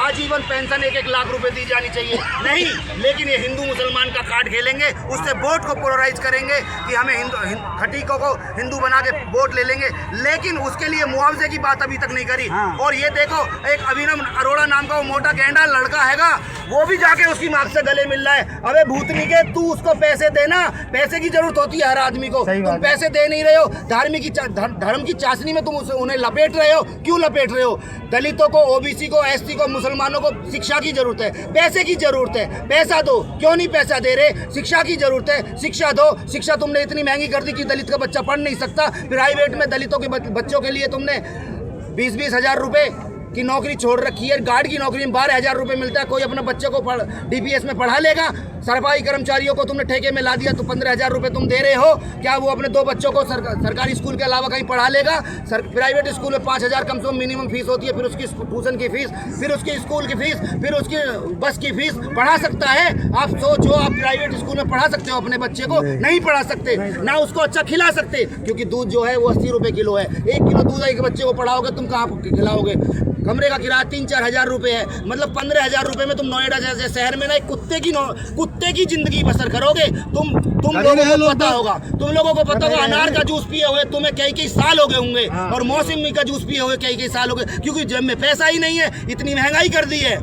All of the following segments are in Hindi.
आजीवन पेंशन 1-1 लाख रुपए दी जानी चाहिए, नहीं। लेकिन ये हिंदू मुसलमान का कार्ड खेलेंगे, उससे वोट को पोलराइज करेंगे कि हमें खटीकों को हिंदू बना के वोट ले लेंगे, लेकिन उसके लिए मुआवजे की बात अभी तक नहीं करी। और ये देखो, एक अभिनव अरोड़ा नाम का वो मोटा गेंडा लड़का हैगा, वो भी जाके उसकी माँ से गले मिल रहा है। अबे भूतनी के, तू उसको पैसे देना, पैसे की जरूरत होती है हर आदमी को, तुम पैसे दे नहीं रहे हो। धर्म की चाशनी में तुम उन्हें लपेट रहे हो, क्यों लपेट रहे हो? दलितों को, ओबीसी को, एसटी को, मुसलमानों को शिक्षा की जरूरत है, पैसे की जरूरत है, पैसा दो। क्यों नहीं पैसा दे रहे? शिक्षा की जरूरत है, शिक्षा दो। शिक्षा तुमने इतनी महंगी कर दी कि दलित का बच्चा पढ़ नहीं सकता। प्राइवेट में दलितों के बच्चों के लिए तुमने 20-20 हज़ार रुपए की नौकरी छोड़ रखी है। गार्ड की नौकरी में 12,000 रुपए मिलता है। कोई अपने बच्चे को डीपीएस में पढ़ा लेगा? सरकारी कर्मचारियों को तुमने ठेके में ला दिया तो 15,000 रुपए तुम दे रहे हो। क्या वो अपने 2 बच्चों को सरकारी स्कूल के अलावा कहीं पढ़ा लेगा? प्राइवेट स्कूल में 5,000 कम से कम मिनिमम फीस होती है, फिर उसकी ट्यूशन की फीस, फिर उसकी स्कूल की फीस, फिर उसकी बस की फीस। पढ़ा सकता है? आप सोचो, आप प्राइवेट स्कूल में पढ़ा सकते हो अपने बच्चे को? नहीं पढ़ा सकते, ना उसको अच्छा खिला सकते, क्योंकि दूध जो है वो 80 रुपए किलो है। 1 किलो दूध एक बच्चे को पढ़ाओगे, तुम कहाँ खिलाओगे? कमरे का किराया 3-4 हज़ार रुपए है, मतलब 15,000 रुपए में तुम नोएडा जैसे शहर में ना एक कुत्ते की जिंदगी बसर करोगे। तुम लोगों को पता होगा, अनार का जूस पिए हुए तुम्हें कई साल हो गए होंगे, और मौसमी का जूस पिए हुए कई साल हो गए, क्योंकि जेब में पैसा ही नहीं है, इतनी महंगाई कर दी है।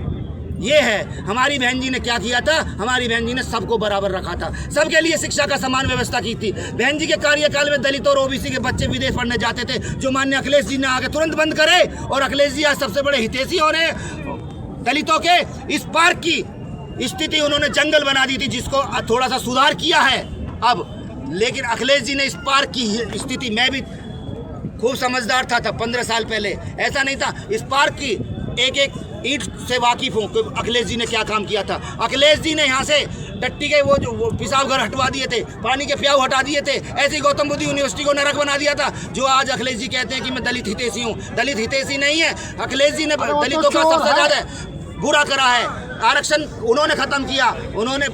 ये है हमारी बहन जी ने क्या किया था। हमारी बहन जी ने सबको बराबर रखा था, सबके लिए शिक्षा का समान व्यवस्था की थी। बहन जी के कार्यकाल में दलित और ओबीसी के बच्चे विदेश पढ़ने जाते थे, जो माननीय अखिलेश जी ने आके तुरंत बंद करे। और अखिलेश जी आज सबसे बड़े हितैषी हो रहे हैं दलितों के। इस पार्क की स्थिति उन्होंने जंगल बना दी थी, जिसको थोड़ा सा सुधार किया है अब। लेकिन अखिलेश जी ने इस पार्क की स्थिति, मैं भी खूब समझदार था 15 साल पहले, ऐसा नहीं था। इस पार्क की एक ईंट से वाकिफ हूँ। अखिलेश जी ने क्या काम किया था। अखिलेश जी ने यहाँ से टट्टी के वो पेशाब घर हटवा दिए थे, पानी के प्याऊ हटा दिए थे। ऐसे ही गौतम बुद्ध यूनिवर्सिटी को नरक बना दिया था, जो आज अखिलेश जी कहते हैं कि मैं दलित हितैषी हूँ। दलित हितैषी नहीं है। अखिलेश जी ने दलितों का सबसे ज़्यादा बुरा करा है। आरक्षण उन्होंने खत्म किया। उन्होंने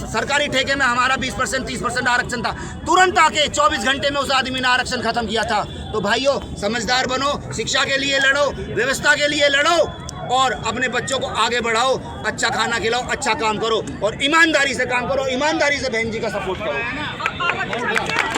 सरकारी ठेके में हमारा 20% 30% आरक्षण था, तुरंत आके 24 घंटे में उस आदमी ने आरक्षण खत्म किया था। तो भाइयों, समझदार बनो, शिक्षा के लिए लड़ो, व्यवस्था के लिए लड़ो, और अपने बच्चों को आगे बढ़ाओ, अच्छा खाना खिलाओ, अच्छा काम करो, और ईमानदारी से काम करो, ईमानदारी से बहन जी का सपोर्ट करो।